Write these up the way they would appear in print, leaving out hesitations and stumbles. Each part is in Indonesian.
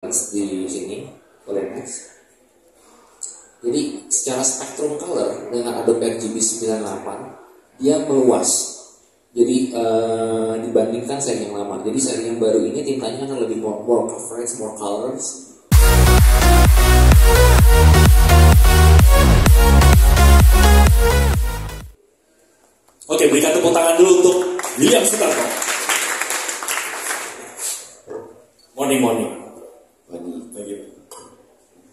di sini oleh next. Jadi secara spektrum color dengan Adobe RGB 98 dia meluas. Jadi dibandingkan seri yang lama. Jadi seri yang baru ini tintanya kan lebih more coverage, more colors. Oke, berikan tepuk tangan dulu untuk William Sutarto. Morning. Pagi.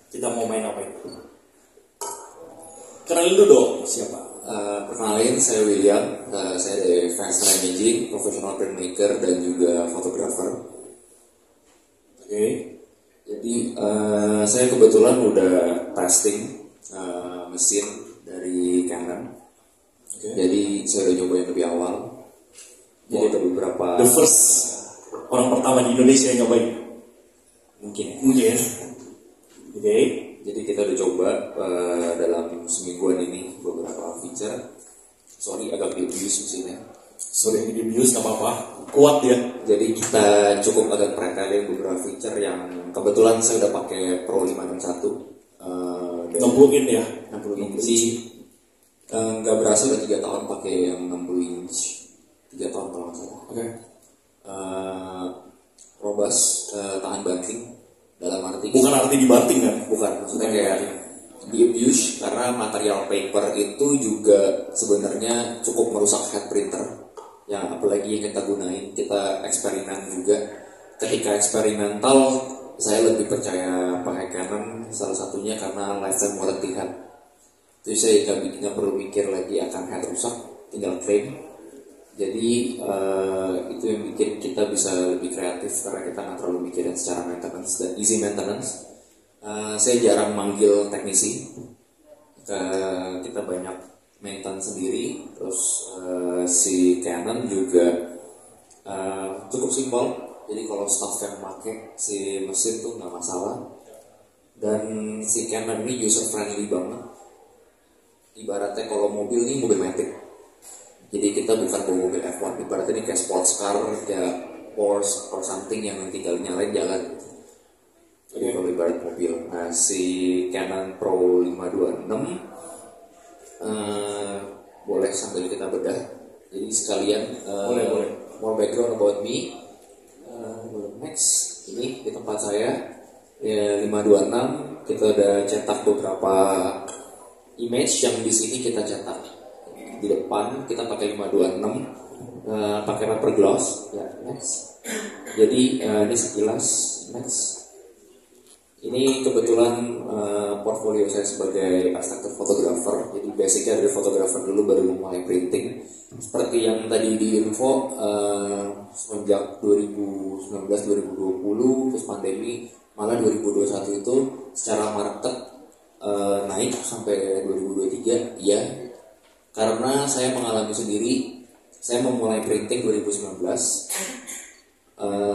Kita mau main apa itu? Kenalin dulu dong, siapa? Perkenalin, saya William. Saya dari Fast Imaging, professional printmaker dan juga fotografer. Oke. Jadi saya kebetulan udah testing mesin dari Canon. Okay. Jadi saya udah nyobain lebih awal. Jadi ada beberapa. The first orang pertama di Indonesia yang nyobain. Mungkin. Oke. Jadi kita udah coba dalam semingguan ini beberapa feature. Sorry agak abuse mesinnya. Sorry ini bius nggak apa-apa. Kuat ya. Jadi kita cukup agak pretelin beberapa feature yang kebetulan saya udah pakai Pro 561. 60 in ya. 60 inci. Nggak berasa udah 3 tahun pakai yang 60 inch. 3 tahun kalau nggak salah. Oke. Robust, tahan banting. Dalam arti Bukan arti dibanting kan? bukan, maksudnya kayak di abuse karena material paper itu juga sebenarnya cukup merusak head printer. Yang apalagi yang kita gunain, kita eksperimen juga. Ketika eksperimental, saya lebih percaya pakai Canon salah satunya karena lifetime warranty head. Jadi saya nggak perlu mikir lagi akan head rusak, tinggal claim. Jadi itu yang bikin kita bisa lebih kreatif karena kita nggak terlalu mikirin secara maintenance dan easy maintenance. Saya jarang manggil teknisi, kita banyak maintenance sendiri. Terus si Canon juga cukup simpel. Jadi kalau staff yang pakai si mesin tuh nggak masalah. Dan si Canon ini user friendly banget. Ibaratnya kalau mobil nih mobil matic. Jadi kita bukan bawa mobil F1, ibaratnya ini kayak sports car, kayak Porsche or something yang tinggal nyalain jalan. Jadi kalau ibarat mobil. Nah si Canon Pro 526 boleh sambil kita bedah. Jadi sekalian Boleh. more background about me. Next, ini di tempat saya ya 526 kita udah cetak beberapa image yang di sini kita cetak. Di depan kita pakai 526 pakai paper gloss ya. Next, jadi ini sekilas. Next, ini kebetulan portfolio saya sebagai abstraktor fotografer. Jadi basicnya dari fotografer dulu baru mulai printing. Seperti yang tadi di info semenjak 2019-2020 terus pandemi, malah 2021 itu secara market naik sampai 2023 ya. Karena saya mengalami sendiri, saya memulai printing 2019,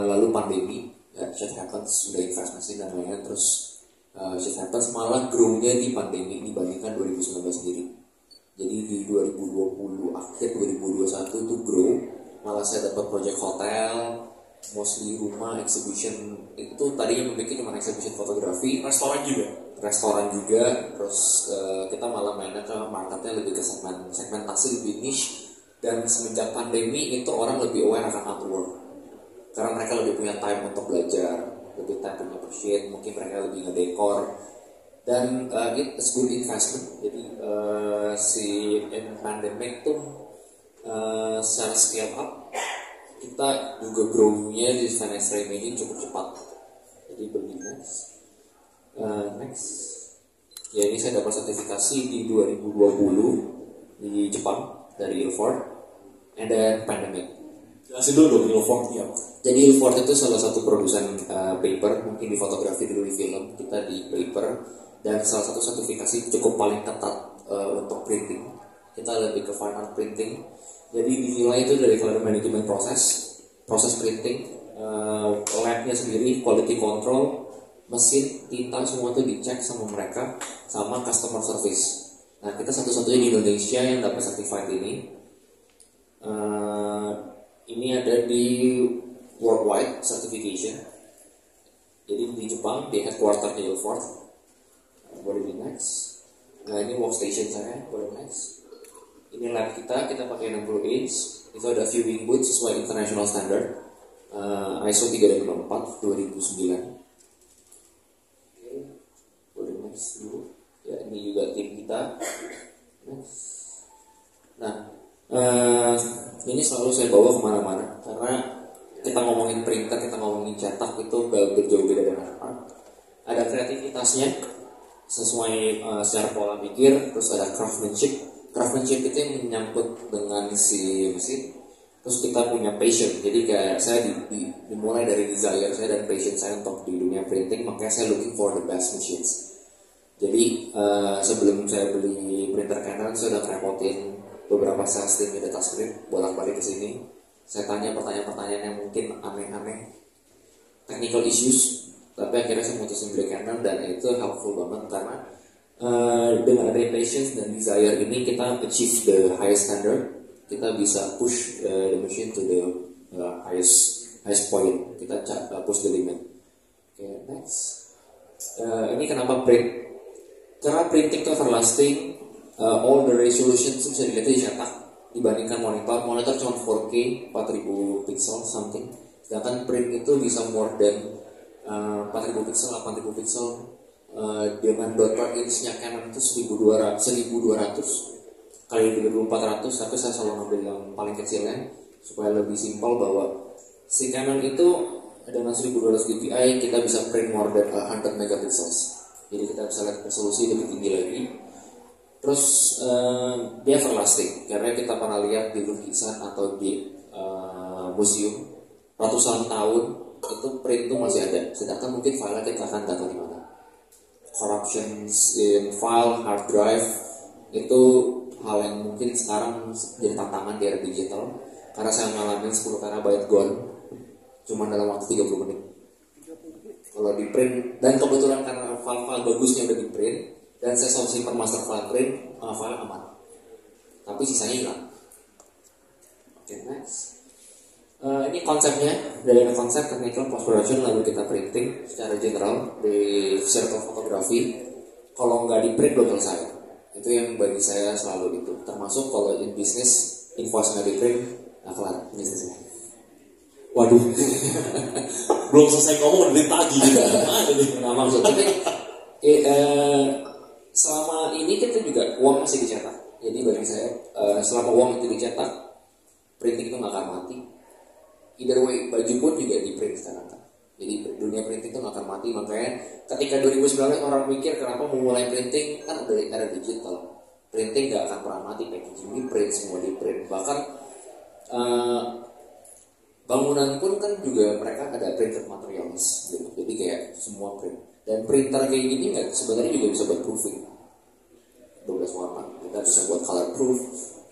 lalu pandemi, ya, shit happens, sudah investasi dan lain-lain, terus shit happens malah grow-nya di pandemi dibandingkan 2019 sendiri. Jadi di 2020 akhir 2021 itu grow, malah saya dapat project hotel, mostly rumah, exhibition. Itu tadinya memiliki cuma exhibition fotografi, restoran juga, terus kita malah mainnya ke marketnya lebih ke segmentasi lebih niche. Dan semenjak pandemi itu orang lebih aware akan artwork karena mereka lebih punya time untuk belajar, lebih time punya appreciate, mungkin mereka lebih ngedekor dan it's good investment. Jadi si pandemic tuh secara scale up kita juga grow-nya di financial imaging cukup cepat. Jadi beli next, ya ini saya dapat sertifikasi di 2020 di Jepang dari Ilford, and then pandemic. Jelasin dulu dong Ilford ya. Jadi Ilford itu salah satu produsen paper, mungkin di fotografi dulu di film, kita di paper, dan salah satu sertifikasi cukup paling ketat untuk printing. Kita lebih ke fine art printing. Jadi dinilai itu dari color management proses printing, labnya sendiri, quality control, mesin, tinta, semua itu dicek sama mereka, sama customer service. Nah kita satu-satunya di Indonesia yang dapat certified ini. Ini ada di worldwide certification. Jadi di Jepang, di headquarter di Ilford. Boleh di next. Nah ini workstation saya, boleh next. Ini lab kita pakai 60 inch. Itu ada viewing booth sesuai international standard, ISO 364 2009. Oke, boleh next dulu. Ya ini juga tim kita. Next. Nah, ini selalu saya bawa kemana-mana karena kita ngomongin printer, kita ngomongin cetak itu gak jauh beda dengan apa. Ada kreativitasnya sesuai secara pola pikir, terus ada craftsmanship. Craftsmanship itu yang menyangkut dengan si mesin. Terus kita punya passion. Jadi kayak saya dimulai dari desire saya dan passion saya untuk di dunia printing, makanya saya looking for the best machines. Jadi sebelum saya beli printer Canon, saya udah ngerepotin beberapa sales team di Datascript bolak-balik ke sini. Saya tanya pertanyaan-pertanyaan yang mungkin aneh-aneh, technical issues, tapi akhirnya saya mutusin beli Canon dan itu helpful banget karena dengan ada patience dan desire ini kita achieve the highest standard, kita bisa push the machine to the highest point, kita push the limit. Oke, next. Ini kenapa print? Karena printing itu everlasting, all the resolution itu bisa dilihat di cetak dibandingkan monitor cuma 4K 4000 pixel something, sedangkan print itu bisa more than 4000 pixel 8000 pixel. Dengan dot per inch-nya Canon itu 1200 kali 3400, tapi saya selalu ngambil yang paling kecilnya supaya lebih simpel bahwa si Canon itu dengan 1200 dpi kita bisa print more than 100 megapixels. Jadi kita bisa lihat resolusi lebih tinggi lagi. Terus dia everlasting karena kita pernah lihat di lukisan atau di museum ratusan tahun itu print itu masih ada, sedangkan mungkin file kita akan tahu di mana. Corruptions in file, hard drive itu hal yang mungkin sekarang jadi tantangan di era digital karena saya ngalamin 10 terabyte gone cuma dalam waktu 30 menit kalau di print, dan kebetulan karena file-file bagusnya udah di print dan saya selalu simpan master file print, file aman tapi sisanya hilang. Oke, next. Ini konsepnya, dari konsep technical post production lalu kita printing secara general di circle fotografi. Kalau nggak di print belum selesai. Itu yang bagi saya selalu itu. Termasuk kalau in bisnis invoice nggak di print, nggak kelar bisnisnya. Waduh, belum selesai ngomong udah ditagih gitu. Nah maksudnya selama ini kita juga uang masih dicetak. Jadi bagi saya selama uang itu dicetak, printing itu nggak akan mati. Either way, baju pun juga di print sekarang kan. Jadi dunia printing itu nggak akan mati. Makanya ketika 2019 orang mikir kenapa memulai printing, kan udah era digital. Printing nggak akan pernah mati, packaging di print, semua di print. Bahkan bangunan pun kan juga mereka ada printed materials gitu. Jadi kayak semua print. Dan printer kayak gini nggak sebenarnya juga bisa buat proofing 12 warna. Kita bisa buat color proof.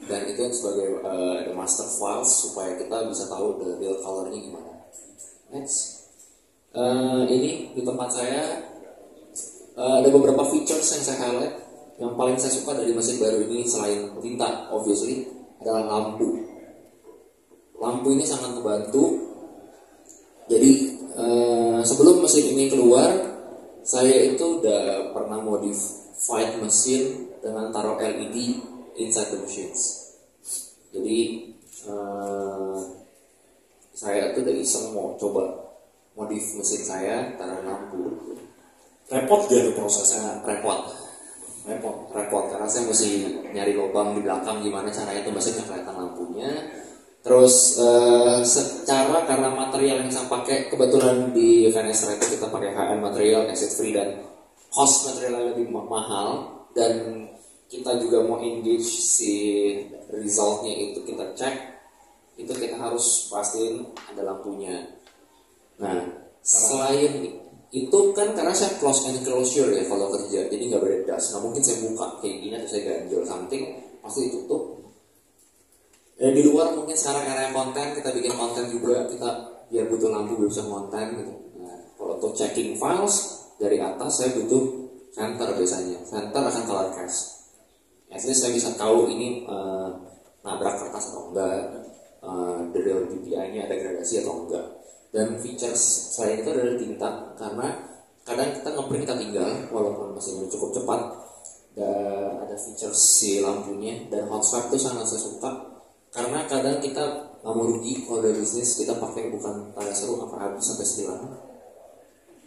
Dan itu sebagai ada master files supaya kita bisa tahu the real colornya gimana. Next, ini di tempat saya ada beberapa features yang saya highlight. Yang paling saya suka dari mesin baru ini selain tinta, obviously, adalah lampu. Lampu ini sangat membantu. Jadi sebelum mesin ini keluar, saya itu udah pernah modified mesin dengan taruh LED inside the machines. Jadi saya tuh udah iseng mau coba modif mesin saya taruh lampu. Repot gak tuh prosesnya? Repot karena saya mesti nyari lubang di belakang gimana caranya tuh mesinnya kelihatan lampunya. Terus secara karena material yang saya pakai kebetulan di Venestra itu kita pakai HM material, acid free, dan cost materialnya lebih mahal, dan kita juga mau engage si resultnya itu kita cek, itu kita harus pastiin ada lampunya. Nah selain itu kan karena saya close and closure ya kalau kerja, jadi nggak beda das. Nah mungkin saya buka kayak gini atau saya ganjel something pasti ditutup. Dan di luar mungkin sekarang area konten, kita bikin konten juga, kita biar butuh lampu biar bisa konten gitu. Nah kalau untuk checking files dari atas saya butuh center biasanya, center akan color cast. Jadi saya bisa tahu ini nabrak kertas atau enggak, the real DPI-nya ada gradasi atau enggak. Dan features selain itu adalah tinta, karena kadang kita ngeprint kita tinggal walaupun mesinnya cukup cepat. Dan ada features si lampunya, dan hot swap itu sangat saya suka karena kadang kita nggak mau rugi kalau dari bisnis kita pakai bukan tanda seru apa habis sampai setilang.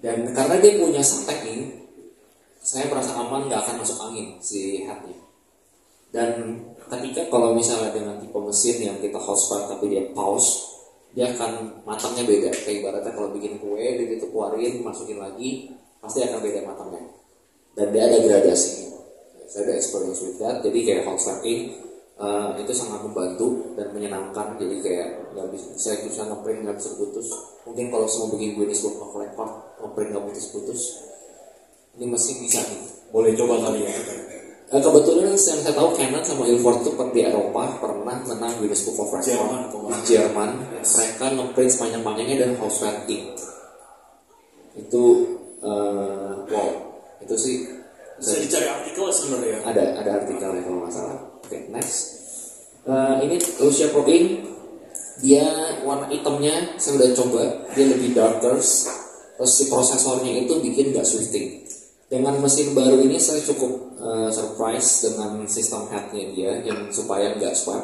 Dan karena dia punya stacking, saya merasa aman nggak akan masuk angin si headnya. Dan ketika kalau misalnya dengan tipe mesin yang kita hot swap tapi dia pause, dia akan matangnya beda. Kayak ibaratnya kalau bikin kue, begitu keluarin, masukin lagi, pasti akan beda matangnya. Dan dia ada gradasi. Saya ada experience with that. Jadi kayak hot swapping itu sangat membantu dan menyenangkan. Jadi kayak nggak bisa, saya bisa ngeprint nggak bisa putus. Mungkin kalau semua bikin Guinness Book of Record ngeprint nggak putus-putus, ini mesin bisa nih. Boleh coba kali ya. Kebetulan yang saya tahu Canon sama Ilford tuh di Eropa pernah menang Guinness Book of Record di Jerman. Mereka ngeprint sepanjang-panjangnya dan hot swapping. Itu wow, itu sih bisa dicari artikel sebenarnya. Ada artikelnya kalau nggak salah. Oke, next. Ini Lucia Pro Ink. Dia warna hitamnya saya udah coba, dia lebih darker. Terus si prosesornya itu bikin nggak shifting. Dengan mesin baru ini saya cukup surprise dengan sistem headnya dia yang supaya nggak swap.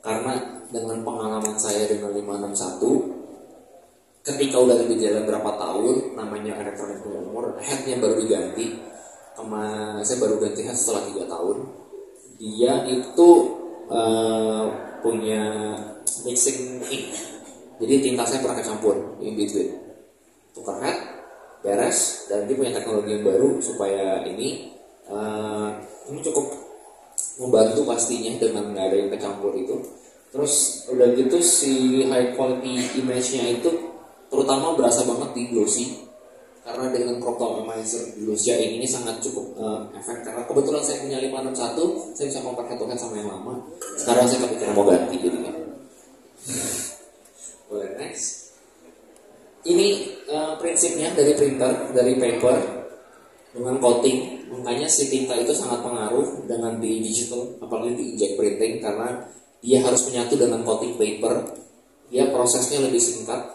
Karena dengan pengalaman saya dengan 561, ketika udah di jalan berapa tahun, namanya elektronik umur, headnya baru diganti. Saya baru ganti head setelah 3 tahun. Dia itu punya mixing ink, jadi tinta saya pernah kecampur in between. Tukar head, beres, dan dia punya teknologi yang baru supaya ini cukup membantu pastinya dengan nggak ada yang kecampur itu. Terus udah gitu si high quality image-nya itu terutama berasa banget di glossy. Karena dengan crop atomizer di Lucia ini sangat cukup efek. Karena kebetulan saya punya 561, saya bisa memperhatikan sama yang lama. Sekarang saya kepikiran mau ganti jadinya. Boleh next. Ini prinsipnya dari printer, dari paper dengan coating. Makanya si tinta itu sangat pengaruh dengan di digital, apalagi di ink printing, karena dia harus menyatu dengan coating paper. Dia prosesnya lebih singkat.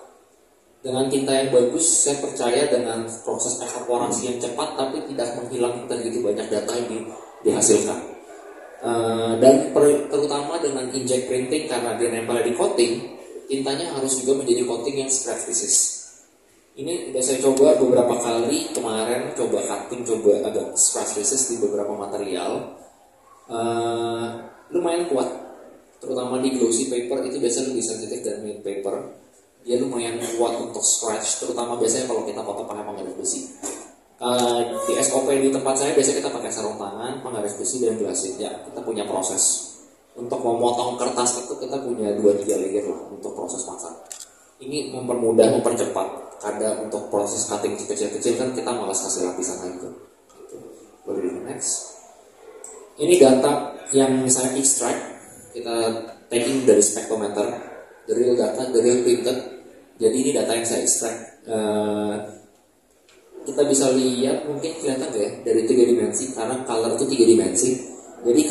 Dengan tinta yang bagus, saya percaya dengan proses evaporasi yang cepat tapi tidak menghilangkan begitu banyak data yang dihasilkan. Dan terutama dengan inkjet printing, karena dia nempel di coating, tintanya harus juga menjadi coating yang scratch resist. Ini udah saya coba beberapa kali kemarin, coba cutting, coba agak scratch resist di beberapa material. Lumayan kuat, terutama di glossy paper itu biasanya lebih sensitif dan matte paper. Dia lumayan kuat untuk scratch, terutama biasanya kalau kita potong pakai penggaris besi. Di SOP di tempat saya biasanya kita pakai sarung tangan, penggaris besi dan glasit. Ya, kita punya proses untuk memotong kertas itu, kita punya 2-3 layer lah untuk proses masak. Ini mempermudah, mempercepat. Kadang untuk proses cutting kecil-kecil kan kita malas kasih lapisan lagi. Gitu. Boleh next. Ini data yang saya extract, kita taking dari spektrometer, dari real data, dari real printed. Jadi ini data yang saya extract. Kita bisa lihat, mungkin kelihatan ya, dari 3 dimensi, karena color itu 3 dimensi. Jadi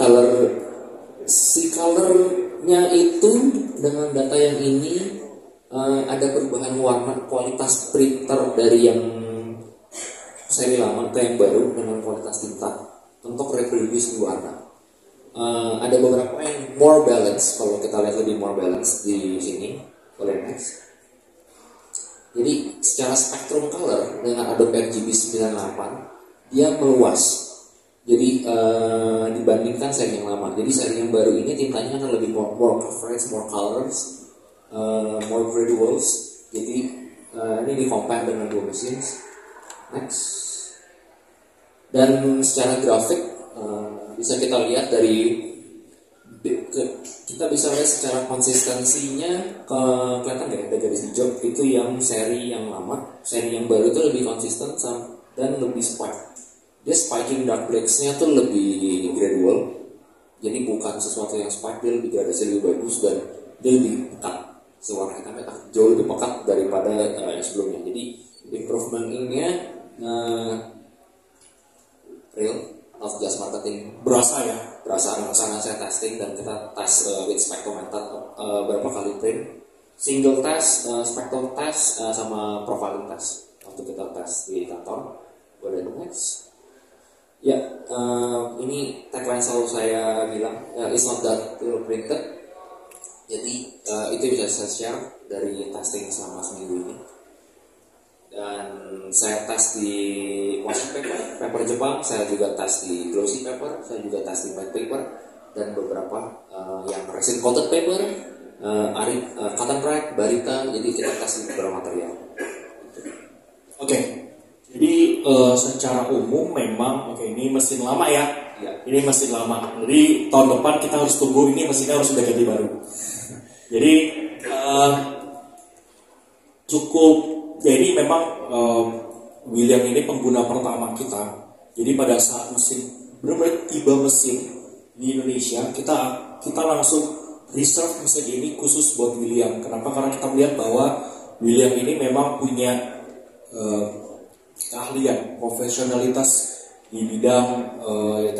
colornya itu dengan data yang ini ada perubahan warna, kualitas printer dari yang seri lama ke yang baru dengan kualitas tinta untuk reproduce warna. Ada beberapa yang more balance, kalau kita lihat lebih more balance di sini. Boleh next. Jadi secara spektrum color dengan Adobe RGB 98 dia meluas. Jadi dibandingkan seri yang lama. Jadi seri yang baru ini tintanya akan lebih more coverage, more colors, more graduals. Jadi ini di compare dengan dua mesin. Next. Dan secara grafik bisa kita lihat dari kita bisa lihat secara konsistensinya kelihatan nggak ada garis hijau itu yang seri yang lama. Seri yang baru itu lebih konsisten dan lebih spike. Dia spiking dark blacks-nya tuh lebih gradual, jadi bukan sesuatu yang spike, dia lebih gradasi lebih bagus dan dia lebih pekat. Si warna hitamnya jauh lebih pekat daripada yang sebelumnya. Jadi improvement-nya real, not just marketing. Berasa ya? Berasa karena saya testing dan kita tes with spektrometer berapa kali print. single test, spectrum test, sama profiling test waktu kita tes di kantor. Boleh next. Ya, ini tagline selalu saya bilang, it's not that well printed. Jadi itu bisa saya share dari testing selama seminggu ini. Dan saya tes di washi paper Jepang, saya juga tes di glossy paper, saya juga tes di matte paper, dan beberapa yang resin coated paper, cotton rag, barita. Jadi kita tes di beberapa material. Oke. Jadi secara umum memang ini mesin lama ya. Ini mesin lama. Jadi tahun depan kita harus tunggu ini mesinnya harus sudah ganti baru. Jadi cukup. Jadi memang William ini pengguna pertama kita. Jadi pada saat benar-benar tiba mesin di Indonesia, kita langsung reserve mesin ini khusus buat William. Kenapa? Karena kita melihat bahwa William ini memang punya keahlian, profesionalitas di bidang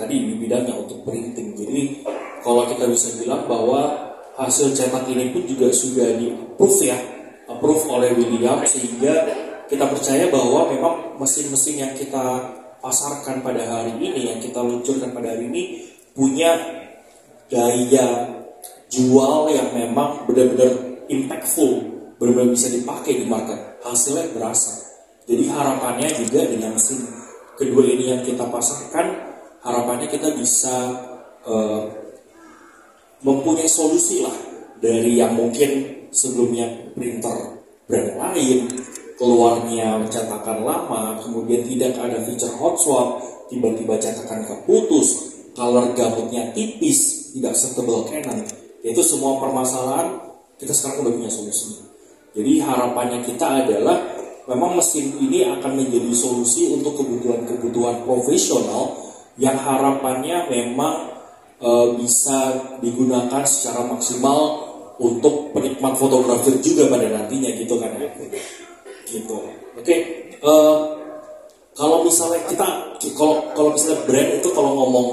di bidangnya untuk printing. Jadi kalau kita bisa bilang bahwa hasil cetak ini pun juga sudah approve oleh William, sehingga kita percaya bahwa memang mesin-mesin yang kita pasarkan pada hari ini, yang kita luncurkan pada hari ini punya daya jual yang memang benar-benar impactful, benar-benar bisa dipakai di market, hasilnya berasa. Jadi harapannya juga dengan mesin kedua ini yang kita pasarkan, harapannya kita bisa mempunyai solusi lah dari yang mungkin sebelumnya printer brand lain, keluarnya cetakan lama, kemudian tidak ada feature hot swap, tiba-tiba cetakan keputus, color gamutnya tipis, tidak setebal Canon. Itu semua permasalahan kita sekarang udah punya solusi. Jadi harapannya kita adalah memang mesin ini akan menjadi solusi untuk kebutuhan-kebutuhan profesional yang harapannya memang bisa digunakan secara maksimal untuk penikmat fotografer juga pada nantinya gitu kan ya. Gitu. Oke. Kalau misalnya kalau misalnya brand itu kalau ngomong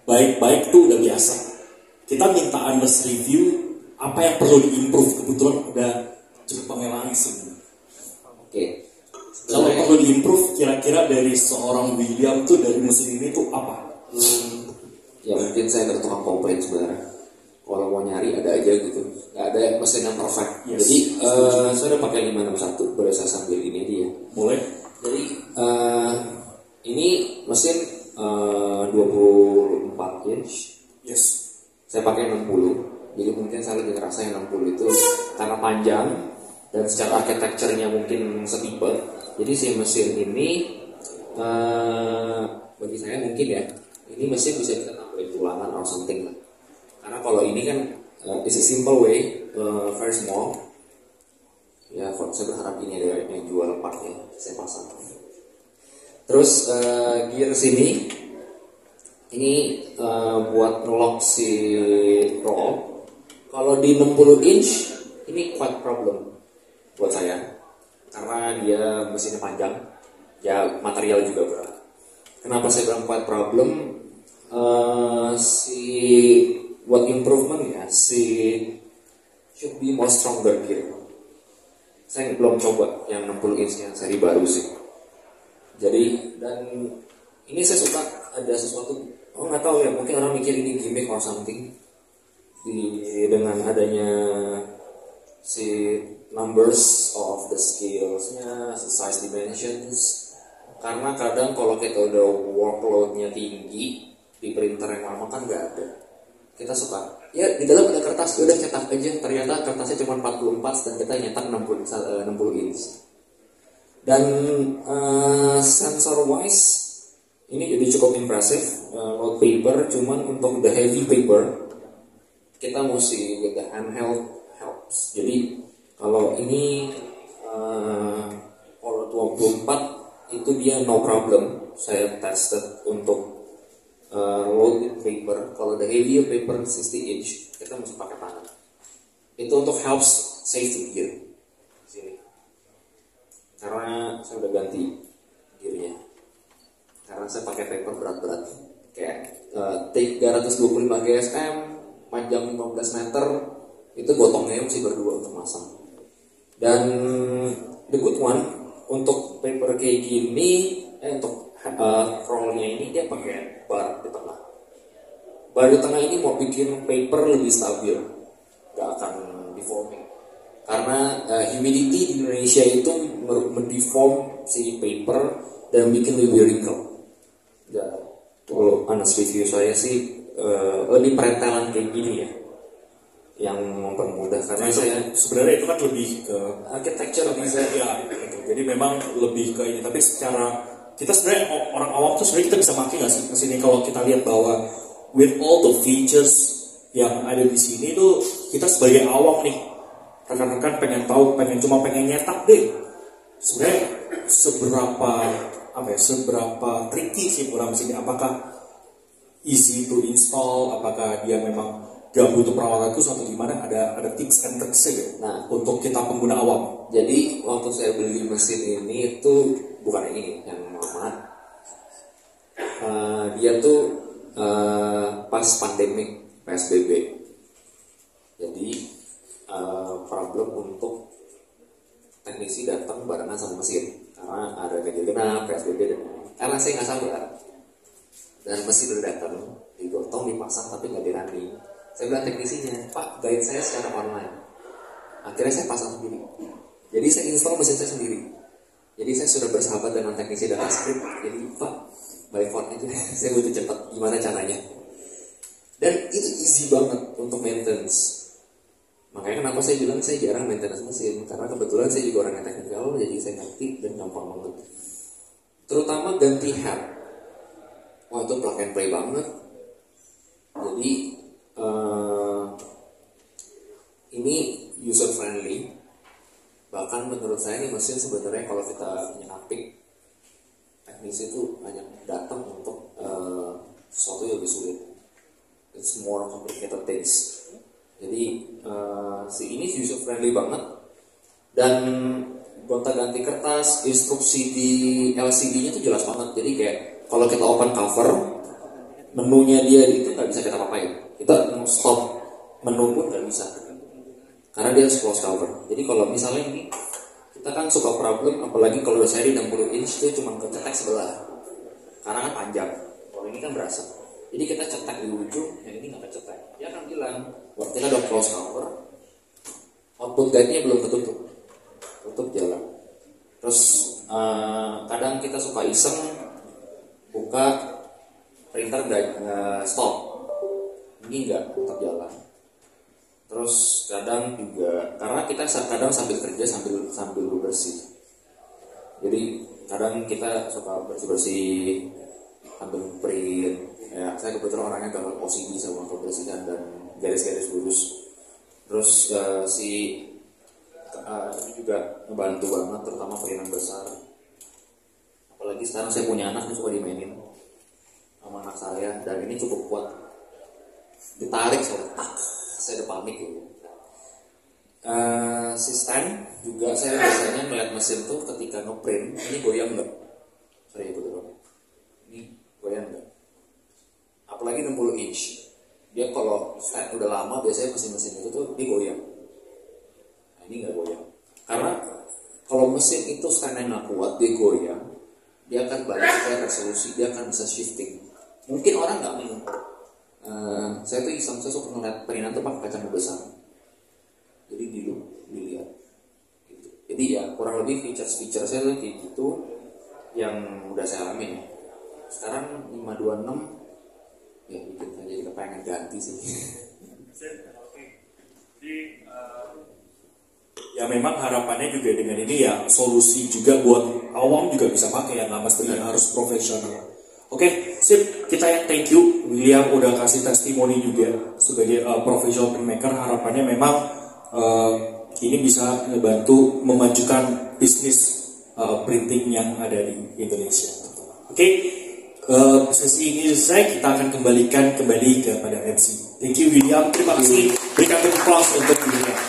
baik-baik tuh udah biasa. Kita minta honest review apa yang perlu diimprove. Kebetulan udah Jepangnya langsung. Oke. Kalau perlu diimprove kira-kira dari seorang William tuh dari mesin ini tuh apa? Ya mungkin saya dari tukang komplain sebenarnya. Kalau mau nyari ada aja gitu. Gak ada mesin yang perfect. Yes. Jadi saya udah pakai 561. Boleh saya sambil ini dia. Boleh. Jadi ini mesin 24 inch. Yes. Saya pakai 60. Jadi mungkin saya lebih ngerasa yang 60 itu karena panjang dan secara arsitekturnya mungkin setipe. Jadi si mesin ini bagi saya mungkin ya, ini mesin bisa kita tambahin tulangan atau something lah. Karena kalau ini kan is a simple way, very small. Ya, saya berharap ini ada yang jual partnya, saya pasang. Terus gear sini, ini buat ngelock si roll. Kalau di 60 inch, ini quite problem buat saya. Karena dia mesinnya panjang, ya material juga berat. Kenapa saya bilang quite problem? Buat improvement ya, should be more stronger gear. Saya belum coba yang 60 inch yang seri baru sih. Jadi dan ini saya suka ada sesuatu, nggak tahu ya, mungkin orang mikir ini gimmick or something. Dengan adanya si numbers of the scales-nya, size dimensions. Karena kadang kalau kita udah workload-nya tinggi di printer yang lama kan nggak ada. Kita suka, ya di dalam ada kertas, udah cetak aja. Ternyata kertasnya cuma 44 dan kita nyetak 60 inch. Dan sensor wise ini jadi cukup impressive. Load paper, cuman untuk the heavy paper kita mesti with the handheld helps. Jadi kalau ini kalau 24 itu dia no problem. Saya tested untuk loaded paper. Kalau the heavier paper 60 inch kita mesti pakai tangan. Itu untuk helps safety gear sini. Karena saya udah ganti gearnya. Karena saya pakai paper berat-berat kayak 325 GSM, panjang 15 meter, itu gotongnya mesti berdua untuk masang. Dan the good one untuk paper kayak gini, untuk rollnya ini dia pakai bar di tengah. Bar di tengah ini mau bikin paper lebih stabil, gak akan deforming. Karena humidity di Indonesia itu mendeform si paper dan bikin lebih wrinkle. Ya, kalau honest review saya sih lebih perentelan kayak gini ya, yang mempermudah. Karena saya sebenarnya itu kan lebih ke architecture design ya gitu. Jadi memang lebih ke ini, tapi secara kita sebenarnya orang awam tuh sebenarnya kita bisa pakai nggak sih ke sini kalau kita lihat bahwa with all the features yang ada di sini tuh kita sebagai awam nih, rekan-rekan pengen tahu, pengen nyetak deh sebenarnya seberapa tricky sih program sini, apakah easy to install, apakah dia memang gak butuh perawatan khusus atau gimana, ada tips and tricks ya untuk kita pengguna awam. Jadi waktu saya beli mesin ini itu bukan ini yang lama, dia tuh pas pandemi PSBB, jadi problem untuk teknisi datang barengan sama mesin karena ada ganjil genap, PSBB dan karena saya nggak sabar dan mesin udah datang digotong dipasang tapi nggak dirunning. Saya bilang teknisinya, Pak, guide saya secara online. Akhirnya saya pasang sendiri. Jadi saya install mesin saya sendiri. Jadi saya sudah bersahabat dengan teknisi data script. Jadi Pak, by phone aja. Saya butuh cepat. Gimana caranya? Dan itu easy banget untuk maintenance. Makanya kenapa saya bilang saya jarang maintenance mesin. Karena kebetulan saya juga orangnya teknikal, jadi saya ngerti dan gampang banget. Terutama ganti head. Wah, itu plug and play banget. Jadi ini user friendly. Bahkan menurut saya ini mesin sebenarnya kalau kita nyapik teknisi itu hanya datang untuk sesuatu yang lebih sulit. It's more complicated things. Jadi si ini user friendly banget dan gonta-ganti kertas, instruksi di LCD-nya itu jelas banget. Jadi kayak kalau kita open cover, menunya dia itu nggak bisa kita apain. Kita stop menu pun nggak bisa karena dia close cover. Jadi kalau misalnya ini kita kan suka problem, apalagi kalau udah seri 60 inch itu cuma kecetek sebelah karena kan panjang. Kalau ini kan berasa. Jadi kita cetak di ujung, yang ini nggak kecetek. Dia akan bilang, wah kita udah close cover, output guide-nya belum ketutup, tutup jalan. Terus kadang kita suka iseng buka printer nggak stop. Ini enggak tetap jalan. Terus kadang juga karena kita kadang sambil kerja sambil bersih. Jadi kadang kita suka bersih sambil print. Ya, saya kebetulan orangnya agak OCD sama kebersihan dan garis-garis lurus. Terus ini juga ngebantu banget, terutama printan besar. Apalagi sekarang saya punya anak yang suka dimainin sama anak saya dan ini cukup kuat. Ditarik saya udah panik gitu. Si stand juga saya biasanya melihat mesin tuh ketika ngeprint ini goyang nggak? Saya ikut dulu. Ini goyang nggak? Apalagi 60 inch. Dia kalau stand udah lama biasanya mesin-mesin itu tuh dia goyang. Nah, ini nggak goyang. Karena kalau mesin itu standnya nggak kuat dia goyang, dia akan balik ke resolusi, dia akan bisa shifting. Mungkin orang nggak saya tuh iseng, saya suka ngeliat peringan tuh pakai kacamata besar. Jadi dilihat gitu. Jadi ya kurang lebih feature saya tuh kayak gitu yang udah saya alamin. Sekarang 526 ya bikin aja kita pengen ganti sih. Ya memang harapannya juga dengan ini ya solusi juga buat awam juga bisa pakai yang nggak mesti harus profesional. Oke, sip. Kita yang thank you William udah kasih testimoni juga sebagai professional printmaker. Harapannya memang ini bisa membantu memajukan bisnis printing yang ada di Indonesia. Oke, sesi ini selesai. Kita akan kembali kepada MC. Thank you William. Terima kasih. Berikan applause untuk William.